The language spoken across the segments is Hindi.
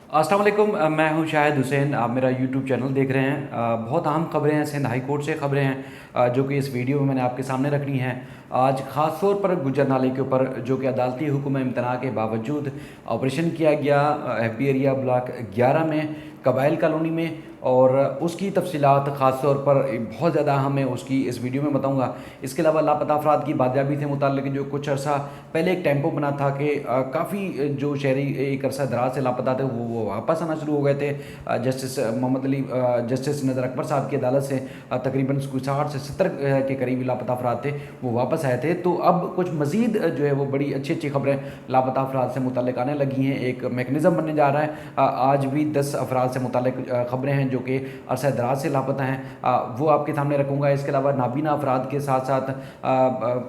अस्सलाम वालेकुम। मैं हूं शाहिद हुसैन। आप मेरा यूट्यूब चैनल देख रहे हैं। बहुत अहम खबरें हैं, सिंध हाई कोर्ट से खबरें हैं जो कि इस वीडियो में मैंने आपके सामने रखनी है। आज ख़ास तौर पर गुज्जर नाले के ऊपर जो कि अदालती हुक्म इम्तना के बावजूद ऑपरेशन किया गया FB एरिया ब्लॉक 11 में कबाइल कॉलोनी में, और उसकी तफसीलात ख़ास तौर पर बहुत ज़्यादा अहम है, उसकी इस वीडियो में बताऊंगा। इसके अलावा लापता अफराद की बादयाबी से मुताल्लिक़ जो कुछ अर्सा पहले एक टेम्पो बना था कि काफ़ी जो शहरी एक अरसा दराज से लापता थे वो वापस आना शुरू हो गए थे। जस्टिस मोहम्मद अली जस्टिस नज़र अकबर साहब की अदालत से तकरीबन 60 से 70 के करीब लापता अफराद थे, वो वापस आए थे। तो अब कुछ मज़ीद जो है वो बड़ी अच्छी अच्छी खबरें लापता अफराद से मुताल्लिक़ आने लगी हैं। एक मैकेनिज़्म बनने जा रहा है। आज भी 10 अफराद से मुताल्लिक़ खबरें हैं जो कि अरसा दराज से लापता हैं, वो आपके सामने रखूँगा। इसके अलावा नाबीना अफराद के साथ साथ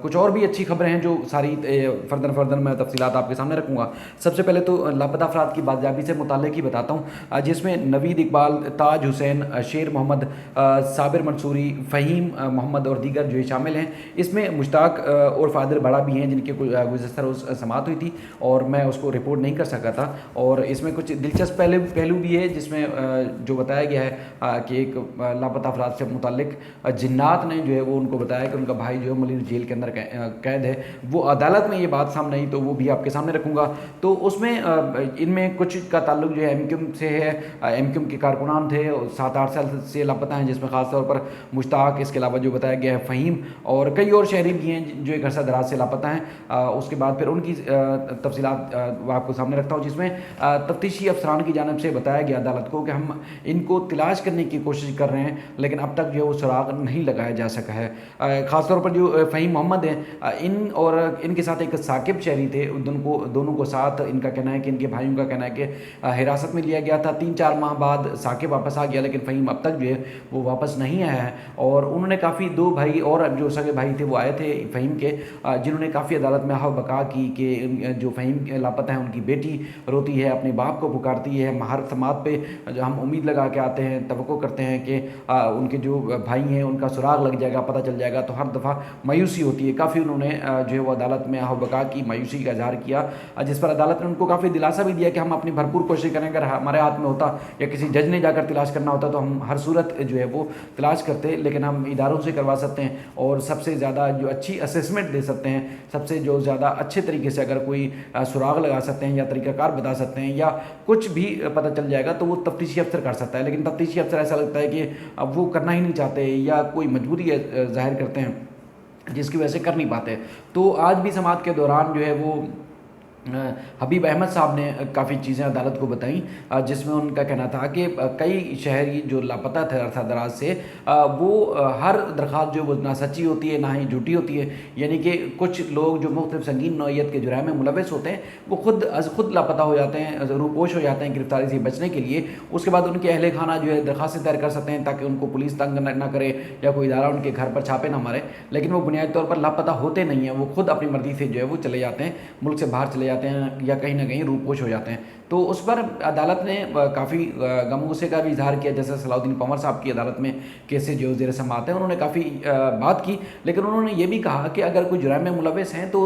कुछ और भी अच्छी खबरें हैं जो सारी फर्दर मैं तफसीलात आपके सामने रखूँगा। सबसे पहले तो लापता अफराद की बादयाबी से मुताल्लिक़ ही बताता हूँ, जिसमें नवीद इकबाल, ताज हुसैन, शेर मोहम्मद, साबिर मंसूरी, फ़हीम मोहम्मद और दीगर जो शामिल हैं। इसमें मुश्ताक और फादिल बड़ा भी हैं जिनकी गुज़श्ता रोज़ समाअत हुई थी और मैं उसको रिपोर्ट नहीं कर सका था। और इसमें कुछ दिलचस्प पहलू भी है जिसमें जो बताया गया है कि एक लापता अफराद से मुताल्लिक़ जिन्नात ने जो है वो उनको बताया कि उनका भाई जो है मलिर जेल के अंदर कैद है। वो अदालत में ये बात सामने आई तो वो भी आपके सामने रखूँगा। तो उसमें इनमें कुछ का ताल्लुक जो है MQM से है। MQM के कारकुनान थे, 7-8 साल से लापता हैं, जिसमें ख़ास तौर पर मुश्ताक, इसके अलावा जो बताया गया है फ़हीम और कई और शहरी भी हैं जो एक अरसा दराज से लापता हैं। उसके बाद फिर उनकी तफसीलात आपको सामने रखता हूँ, जिसमें तफ्तीशी अफसरान की जानिब से बताया गया अदालत को कि हम इनको तलाश करने की कोशिश कर रहे हैं लेकिन अब तक जो है वो सुराग नहीं लगाया जा सका है। ख़ासतौर पर जो फ़हीम मोहम्मद हैं, इन और इनके साथ एक साकिब शहरी थे, दोनों को साथ इनका कहना है कि इनके भाइयों का कहना है कि हिरासत में लिया गया था। 3-4 माह बाद साकिब वापस आ गया लेकिन फ़हीम अब तक जो है वो वापस नहीं आया है। और उन्होंने काफ़ी 2 भाई और जो सगे भाई थे वो आए थे फ़हीम के, जिन्होंने काफ़ी अदालत में आह बका की कि जो फ़हीम लापता है उनकी बेटी रोती है, अपने बाप को पुकारती है। हर समात पे जो हम उम्मीद लगा के आते हैं, तवक्को करते हैं कि उनके जो भाई हैं उनका सुराग लग जाएगा, पता चल जाएगा, तो हर दफ़ा मायूसी होती है। काफ़ी उन्होंने जो है वो अदालत में आह बका की मायूसी का इजहार किया, जिस पर अदालत ने उनको काफ़ी दिलासा भी दिया कि हम अपनी भरपूर कोशिश करें, अगर हमारे हाथ में होता या किसी जज ने जाकर तलाश करना होता तो हम हर सूरत जो है वो तलाश करते, लेकिन हम इदारों से करवा सकते हैं और सबसे ज़्यादा जो अच्छी असेसमेंट दे सकते हैं, सबसे जो ज़्यादा अच्छे तरीके से अगर कोई सुराग लगा सकते हैं या तरीक़ाकार बता सकते हैं या कुछ भी पता चल जाएगा तो वो तफ्तीशी अफसर कर सकता है। लेकिन तफ्तीशी अफसर ऐसा लगता है कि अब वो करना ही नहीं चाहते या कोई मजबूरी ज़ाहिर करते हैं जिसकी वजह से कर नहीं पाते। तो आज भी समाअत के दौरान जो है वो हबीब अहमद साहब ने काफ़ी चीज़ें अदालत को बताई, जिसमें उनका कहना था कि कई शहरी जो लापता थे अरसा दराज से, वो हर दरख्वास्त जो वो ना सच्ची होती है ना ही झूठी होती है। यानी कि कुछ लोग जो मुख्तलिफ संगीन नौइयत के जुराम में मुलविस होते हैं वो खुद लापता हो जाते हैं, रूपोश हो जाते हैं गिरफ्तारी से बचने के लिए। उसके बाद उनके अहले खाना जो है दरख्वास्तें दायर कर सकते हैं ताकि उनको पुलिस तंग ना करे या कोई इदारा उनके घर पर छापे ना मारे, लेकिन वो बुनियादी तौर पर लापता होते नहीं हैं। वो खुद अपनी मर्ज़ी से जो है वो चले जाते हैं, मुल्क से बाहर चले जाते हैं या कहीं ना कहीं रूपोश हो जाते हैं। तो उस पर अदालत ने काफ़ी गमगुस्से का भी इजहार किया। जैसे सलाउद्दीन पंवर साहब की अदालत में केसेस जो ज़ेर समाअत हैं, उन्होंने काफ़ी बात की, लेकिन उन्होंने ये भी कहा कि अगर कोई जुराम में मुलविस हैं तो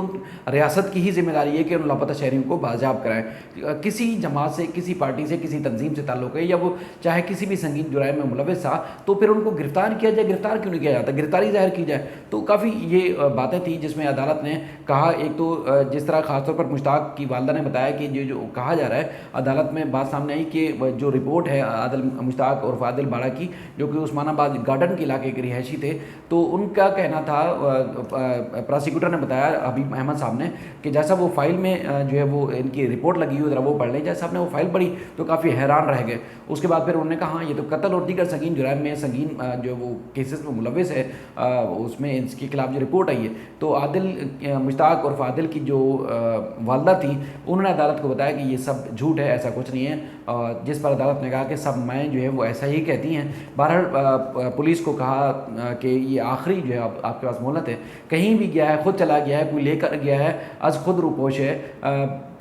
रियासत की ही जिम्मेदारी है कि उन लापता शहरियों को बाजियाब कराएं। किसी जमात से, किसी पार्टी से, किसी तंजीम से ताल्लुक़ है या वो चाहे किसी भी संगीन जुराम में मुलविस था तो फिर उनको गिरफ्तार किया जाए। गिरफ्तार क्यों नहीं किया जाता, गिरफ्तारी ज़ाहिर की जाए। तो काफ़ी ये बातें थी जिसमें अदालत ने कहा, एक तो जिस तरह ख़ासतौर पर मुश्ताक की वालदा ने बताया कि जो कहा जा रहा है, अदालत में बात सामने आई कि जो रिपोर्ट है आदिल मुश्ताक और फादिल बाड़ा की, जो कि उस्मानाबाद गार्डन के इलाके के रिहायशी थे, तो उनका कहना था, प्रोसिक्यूटर ने बताया हबीब अहमद साहब ने, कि जैसा वो फाइल में जो है वो इनकी रिपोर्ट लगी हुई, ज़रा वो पढ़ लें। जैसा आपने वो फाइल पढ़ी तो काफ़ी हैरान रह गए। उसके बाद फिर उन्होंने कहा हाँ ये तो कत्ल और दीगर संगीन जुराम में संगीन जो वो केसेस में मुलविस है, उसमें इसके खिलाफ जो रिपोर्ट आई है, तो आदिल, मुश्ताक और फादिल की जो वालदा थी, उन्होंने अदालत को बताया कि ये सब झूठ है, ऐसा कुछ नहीं है। जिस पर अदालत ने कहा कि सब मैं जो है वो ऐसा ही कहती हैं। बहरहाल पुलिस को कहा कि ये आखिरी जो है आपके पास मोहलत है, कहीं भी गया है, खुद चला गया है, कोई लेकर गया है, आज खुद रूपोश है,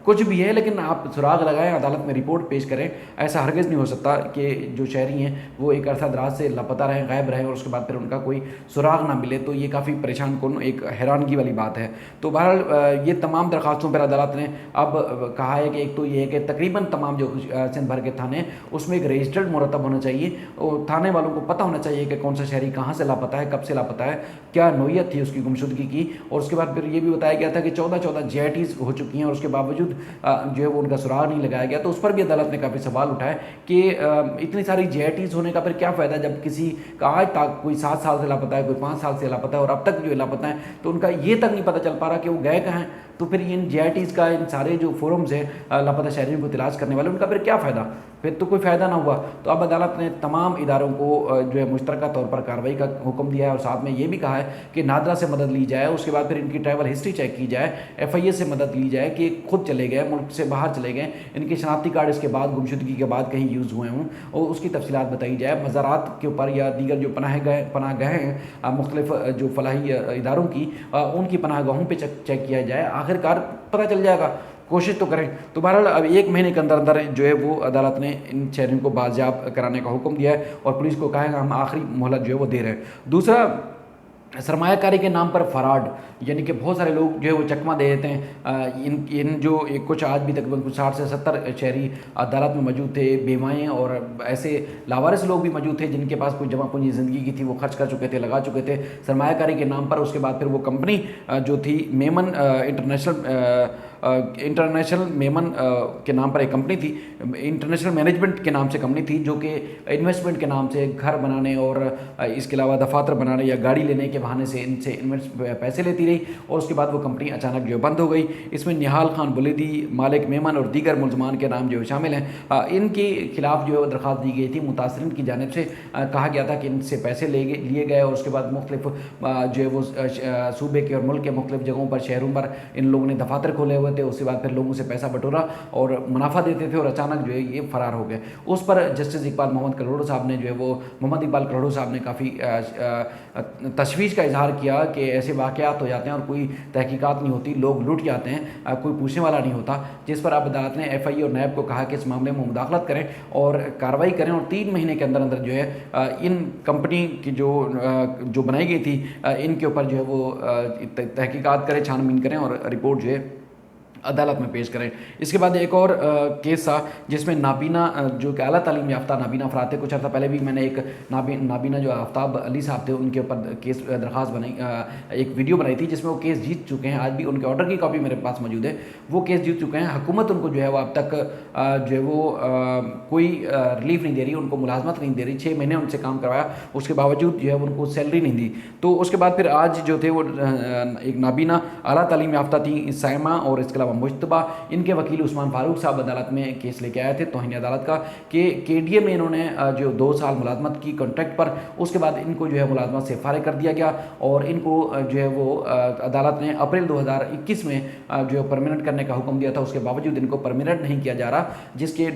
कुछ भी है, लेकिन आप सुराग लगाएं, अदालत में रिपोर्ट पेश करें। ऐसा हरगिज़ नहीं हो सकता कि जो शहरी हैं वो एक अरसा दराज से लापता रहें, गायब रहें और उसके बाद फिर उनका कोई सुराग ना मिले। तो ये काफ़ी परेशान कुन, एक हैरानगी वाली बात है। तो बहरहाल ये तमाम दरख्वास्तों पर अदालत ने अब कहा है कि एक तो ये है कि तकरीबन तमाम जो सिंध भर के थाने उसमें एक रजिस्टर्ड मुरतब होना चाहिए और थाने वालों को पता होना चाहिए कि कौन सा शहरी कहाँ से लापता है, कब से लापता है, क्या नौयत थी उसकी गुमशुदगी की। और उसके बाद फिर ये भी बताया गया था कि 14 JITs हो चुकी हैं और उसके बावजूद जो है वो उनका सुराग नहीं लगाया गया। तो उस पर भी अदालत ने काफ़ी सवाल उठाए कि इतनी सारी JITs होने का फिर क्या फ़ायदा जब किसी का आज तक कोई 7 साल से लापता है, कोई 5 साल से लापता है और अब तक जो लापता है, तो उनका ये तक नहीं पता चल पा रहा कि वो गए कहाँ हैं। तो फिर इन JITs का, इन सारे जो फोरम्स है लापता शहरियों को तलाश करने वाले, उनका फिर क्या फ़ायदा, फिर तो कोई फ़ायदा ना हुआ। तो अब अदालत ने तमाम इदारों को जो है मुश्तरका तौर पर कार्रवाई का हुक्म दिया है और साथ में ये भी कहा है कि नादरा से मदद ली जाए, उसके बाद फिर इनकी ट्रैवल हिस्ट्री चेक की जाए, FIA से मदद ली जाए कि खुद चले गए, मुल्क से बाहर चले गए, इनके शनाख्ती कार्ड इसके बाद गुमशुदगी के बाद कहीं यूज़ हुए हों और उसकी तफसीलात बताई जाए। मज़ारात के ऊपर या दीगर जो पनाह गए हैं मुख्तलिफ जो फलाही इदारों की, उनकी पनाहगाहों पर चेक किया जाए। आखिरकार पता चल जाएगा, कोशिश तो करें। तो बहरहाल अब 1 महीने के अंदर अंदर जो है वो अदालत ने इन शहरियों को बाजियाब कराने का हुक्म दिया है और पुलिस को कहा है कि हम आखिरी मोहलत जो है वो दे रहे हैं। दूसरा, सरमायाकारी के नाम पर फ़राड, यानी कि बहुत सारे लोग जो है वो चकमा दे देते हैं। इन जो कुछ आज भी तकरीबन कुछ 60 से 70 शहरी अदालत में मौजूद थे, बेवाएँ और ऐसे लावारिस लोग भी मौजूद थे जिनके पास कोई जमा पूंजी ज़िंदगी की थी, वो खर्च कर चुके थे, लगा चुके थे सरमायाकारी के नाम पर। उसके बाद फिर वो कंपनी जो थी मेमन इंटरनेशनल मेमन के नाम पर एक कंपनी थी, इंटरनेशनल मैनेजमेंट के नाम से कंपनी थी, जो कि इन्वेस्टमेंट के नाम से घर बनाने और इसके अलावा दफातर बनाने या गाड़ी लेने के बहाने से इनसे पैसे लेती रही और उसके बाद वो कंपनी अचानक जो बंद हो गई। इसमें निहाल खान बुलेदी, मालिक मेमन और दीगर मुलजमान के नाम जो शामिल हैं। इनके खिलाफ जो दरख्वास्त दी गई थी मुतासरीन की जानिब से, कहा गया था कि इनसे पैसे लिए गए और उसके बाद मुख्तलिफ जो है वो सूबे के और मुल्क के मुख्तलिफ जगहों पर, शहरों पर इन लोगों ने दफातर खोले हुए थे। उसके बाद फिर लोगों से पैसा बटोरा और मुनाफा देते थे और अचानक जो है ये फ़रार हो गए। उस पर जस्टिस इकबाल मोहम्मद करोड़ो साहब ने जो है वो मोहम्मद इकबाल करोड़ो साहब ने काफ़ी तशवीश का इजहार किया कि ऐसे वाक़यात हो जाते हैं और कोई तहकीकात नहीं होती, लोग लुट जाते हैं, कोई पूछने वाला नहीं होता। जिस पर अब अदालत ने FIA और नैब को कहा कि इस मामले में मुदाखलत करें और कार्रवाई करें और 3 महीने के अंदर अंदर जो है इन कंपनी की जो बनाई गई थी इनके ऊपर जो है वो तहकीकात करें, छानबीन करें और रिपोर्ट जो है अदालत में पेश करें। इसके बाद एक और केस था जिसमें नाबीना, जो कि आला तालीम याफ्ता नाबीना अफराद थे, कुछ अर्सा पहले भी मैंने एक नाबीना जो आफ्ताब अली साहब थे उनके ऊपर केस दरख्वास्त बनाई, एक वीडियो बनाई थी जिसमें वो केस जीत चुके हैं। आज भी उनके ऑर्डर की कॉपी मेरे पास मौजूद है, वो केस जीत चुके हैं। हुकूमत उनको जो है वो अब तक जो है वो कोई रिलीफ नहीं दे रही, उनको मुलाजमत नहीं दे रही। 6 महीने उनसे काम करवाया, उसके बावजूद जो है उनको सैलरी नहीं दी। तो उसके बाद फिर आज जो थे वो एक नाबीना आला तालीम याफ्ता थी साइमा और इसके अलावा मुश्तबा, इनके वकील उस्मान फारूक साहब अदालत में केस लेके आए थे तौहीन अदालत का कि KDA में इन्होंने जो 2 साल मुलाजमत की कॉन्ट्रैक्ट पर, उसके बाद इनको जो है मुलाजमत से फारिग कर दिया गया और इनको जो है वो अदालत ने अप्रैल 2021 में जो है परमानेंट करने का हुक्म दिया था। उसके बावजूद इनको परमानेंट नहीं किया जा रहा, जिसके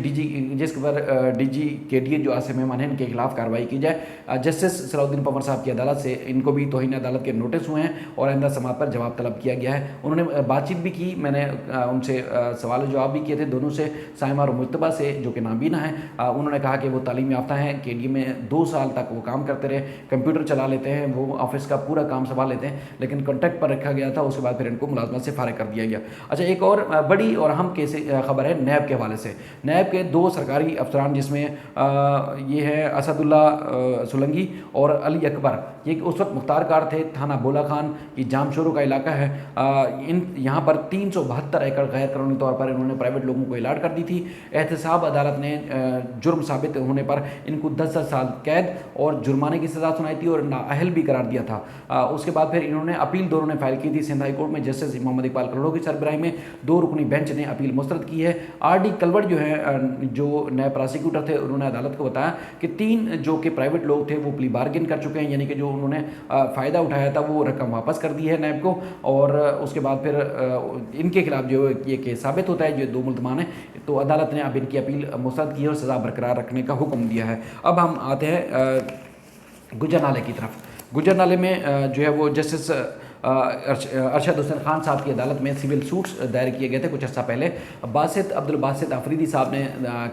पर DG KDA जो आसिम मेमन है इनके खिलाफ कार्रवाई की जाए। जस्टिस सलाउद्दीन पंवर साहब की अदालत से इनको भी तौहीन अदालत के नोटिस हुए हैं और आइंदा समाअत पर जवाब तलब किया गया है। उन्होंने बातचीत भी की, मैंने उनसे सवाल जवाब भी किए थे दोनों से, साइमा और मुश्तबा से जो कि नाबीना है। उन्होंने कहा कि वो तालीम याफ्ता हैं, KDA में 2 साल तक वो काम करते रहे, कंप्यूटर चला लेते हैं, वो ऑफिस का पूरा काम संभाल लेते हैं, लेकिन कॉन्ट्रैक्ट पर रखा गया था। उसके बाद फिर इनको मुलाजमत से फारिग कर दिया गया। अच्छा, एक और बड़ी और अहम केस खबर है नैब के हवाले से। नैब के 2 सरकारी अफसरान, जिसमें ये है असदुल्ला सुलंगी और अली अकबर, ये उस वक्त मुख्तार कार थे, थाना बोला खान की जामशोरों का इलाका है। यहाँ पर 372 एकड़ गैर कानूनी तौर पर इन्होंने प्राइवेट लोगों को इलाट कर दी थी। एहतसाब अदालत ने जुर्म साबित होने पर इनको 10 साल कैद और जुर्माने की सज़ा सुनाई थी और नाअहल भी करार दिया था। उसके बाद फिर इन्होंने अपील दोनों ने फाइल की थी सिंध हाई कोर्ट में। जस्टिस मोहम्मद इकबाल करोड़ो की सरबराही में 2 रुकनी बेंच ने अपील मुस्तरद की है। RD कलवट जो है, जो नए प्रोसिक्यूटर थे, उन्होंने अदालत को बताया कि 3 जो कि प्राइवेट लोग थे वो प्ली बार्गेन कर चुके हैं, यानी कि जो उन्होंने फ़ायदा उठाया था वो रकम वापस कर दी है नैब को। और उसके बाद फिर इनके खिलाफ जो ये केस साबित होता है, जो 2 मुल्ज़मान हैं, तो अदालत ने अब इनकी अपील मुस्तरद की है और सज़ा बरकरार रखने का हुक्म दिया है। अब हम आते हैं गुजरनाले की तरफ। गुजरनाले में जो है वो जस्टिस अरशद हुसैन खान साहब की अदालत में सिविल सूट्स दायर किए गए थे कुछ अर्सा पहले। अब्दुल बासित अफरीदी साहब ने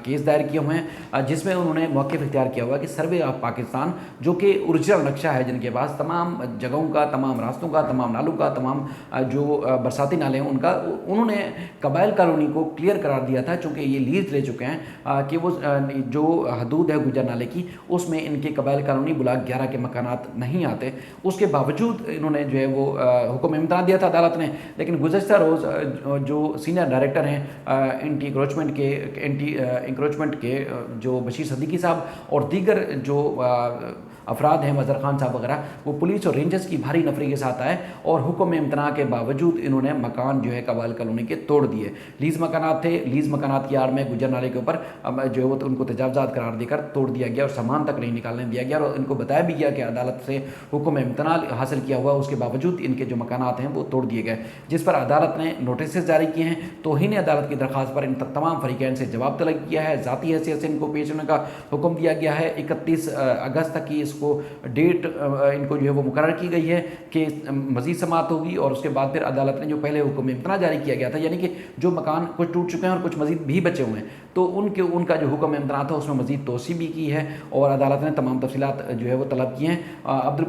केस दायर किए हुए हैं, जिसमें उन्होंने मौक़िफ़ इख्तियार किया हुआ है कि सर्वे ऑफ पाकिस्तान जो कि ओरिजिनल नक्शा है जिनके पास तमाम जगहों का, तमाम रास्तों का, तमाम नालों का, तमाम जो बरसाती नाले हैं उनका, उन्होंने कबाइल कॉलोनी को क्लियर करार दिया था चूँकि ये लीज ले चुके हैं कि वो जो हदूद है गुजर नाले की उसमें इनके कबाइल कॉलोनी ब्लॉक 11 के मकानात नहीं आते। उसके बावजूद इन्होंने जो है वो हुक्म इम्तना दिया था अदालत ने। लेकिन गुज़श्ता रोज़ जो सीनियर डायरेक्टर हैं एंटी इंक्रोचमेंट के जो बशीर सदीकी साहब और दीगर जो अफराद हैं, मज़हर खान साहब वगैरह, वो पुलिस और रेंजर्स की भारी नफरी के साथ आए और हुक्म इम्तना के बावजूद इन्होंने मकान जो है कबाइल कॉलोनी के तोड़ दिए। लीज़ मकानात थे, लीज़ मकानात की आड़ में गुजर नाले के ऊपर जो है वो तो उनको तजावज़ात करार देकर तोड़ दिया गया और सामान तक नहीं निकालने दिया गया और इनको बताया भी गया कि अदालत से हुक्म इम्तना हासिल किया हुआ, उसके बावजूद इनके जो मकानात हैं वो तोड़ दिए गए, जिस पर अदालत ने नोटिस जारी किए हैं। तौहीन अदालत की दरख्वास्त पर इन तमाम फरीकैन से जवाब तलब किया है। ज़ाती हैसियत से इनको पेश होने का हुक्म दिया गया है। 31 अगस्त तक की इसको डेट इनको जो है वो मुकर्रर की गई है कि मज़ीद समाअत होगी और उसके बाद फिर अदालत ने जो पहले हुक्म इम्तना जारी किया गया था, यानी कि जो मकान कुछ टूट चुके हैं और कुछ मज़ीद भी बचे हुए हैं, तो उनका जो हुक्म इम्तना था उसमें मज़ीद तोसी भी की है और अदालत ने तमाम तफसीलात जो है वो तलब की हैं। अब्दुल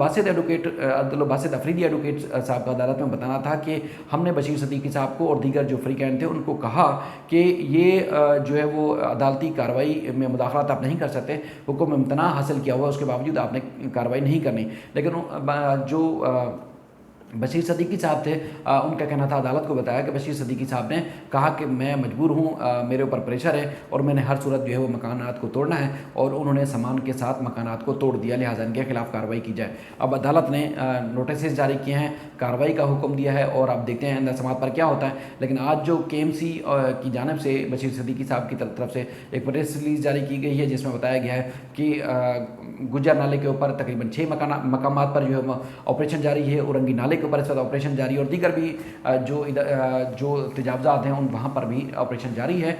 बासित अफरीदी एडवोकेट साहब का अदालत में बताना था कि हमने बशीर सदीकी साहब को और दीगर जो फ्रीकैन थे उनको कहा कि ये जो है वो अदालती कार्रवाई में मुदाखलत आप नहीं कर सकते, हुक्म इम्तना हासिल किया हुआ उसके बावजूद आपने कार्रवाई नहीं करनी। लेकिन जो बशीर सदीकी साहब थे उनका कहना था, अदालत को बताया कि बशीर सदीकी साहब ने कहा कि मैं मजबूर हूँ, मेरे ऊपर प्रेशर है और मैंने हर सूरत जो है वो मकानात को तोड़ना है और उन्होंने सामान के साथ मकानात को तोड़ दिया, लिहाजा इनके खिलाफ कार्रवाई की जाए। अब अदालत ने नोटिस जारी किए हैं, कार्रवाई का हुक्म दिया है और आप देखते हैं अंदर समात पर क्या होता है। लेकिन आज जो KMC की जानिब से बशीर सदीकी साहब की तरफ से एक प्रेस रिलीज जारी की गई है जिसमें बताया गया है कि गुजर नाले के ऊपर तकरीबन 6 मकामात पर जो है ऑपरेशन जारी है, औरंगी नाले ऊपर इस वक्त ऑपरेशन जारी है और दीगर भी जो तजावज़ात हैं उन वहाँ पर भी ऑपरेशन जारी है।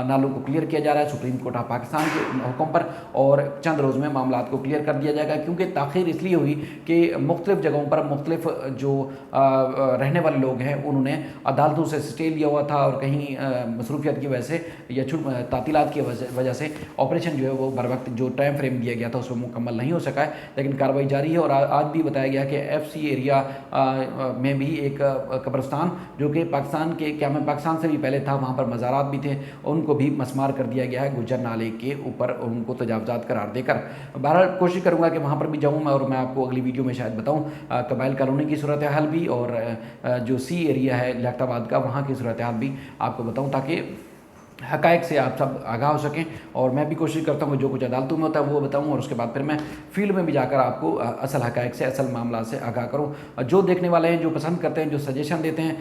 नालों को क्लियर किया जा रहा है सुप्रीम कोर्ट ऑफ पाकिस्तान के हुक्म पर और चंद रोज़ में मामला को क्लियर कर दिया जाएगा, क्योंकि ताख़ीर इसलिए हुई कि मुख्तलिफ़ जगहों पर मुख्तलिफ़ जो रहने वाले लोग हैं उन्होंने अदालतों से स्टे लिया हुआ था और कहीं मसरूफियत की वजह से या तातीलात की वजह से ऑपरेशन जो है वो बर वक्त जो टाइम फ्रेम दिया गया था उसमें मुकम्मल नहीं हो सका है। लेकिन कार्रवाई जारी है और आज भी बताया गया कि FC एरिया में भी एक कब्रिस्तान जो कि पाकिस्तान से भी पहले था, वहाँ पर मज़ारात भी थे, उनको भी मसमार कर दिया गया है गुजर नाले के ऊपर, उनको तजावज़ात करार देकर। बहरहाल कोशिश करूँगा कि वहाँ पर भी जाऊँ मैं और मैं आपको अगली वीडियो में शायद बताऊँ कबाइल कॉलोनी की सूरत हाल भी और जो C एरिया है लियाकताबाद का वहाँ की सूरत हाल भी आपको बताऊँ ताकि हक़ाइक़ से आप सब आगाह हो सकें। और मैं भी कोशिश करता हूँ कि जो कुछ अदालतों में होता है वो बताऊँ और उसके बाद फिर मैं फील्ड में भी जाकर आपको असल हक़ाइक़ से, असल मामला से आगाह करूँ। जो देखने वाले हैं, जो पसंद करते हैं, जो सजेशन देते हैं,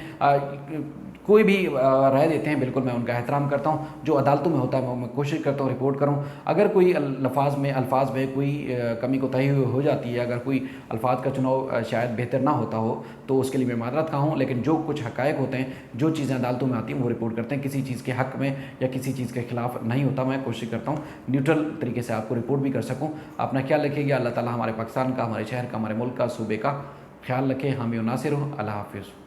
कोई भी राय देते हैं, बिल्कुल मैं उनका एहतराम करता हूँ। जो अदालतों में होता है वो मैं कोशिश करता हूँ रिपोर्ट करूँ। अगर कोई अल्फाज में कोई कमी कोताही हो जाती है, अगर कोई अल्फाज का चुनाव शायद बेहतर ना होता हो तो उसके लिए मैं माज़रत खा हूँ। लेकिन जो कुछ हक़ाइक़ होते हैं, जो चीज़ें अदालतों में आती हैं वो रिपोर्ट करते हैं, किसी चीज़ के हक़ में या किसी चीज़ के खिलाफ नहीं होता। मैं कोशिश करता हूँ न्यूट्रल तरीके से आपको रिपोर्ट भी कर सकूँ। अपना ख्याल रखिएगा। अल्लाह ताला हमारे पाकिस्तान का, हमारे शहर का, हमारे मुल्क का, सूबे का ख्याल रखें। हामी और नासिर हो। अल्लाह हाफ़िज़।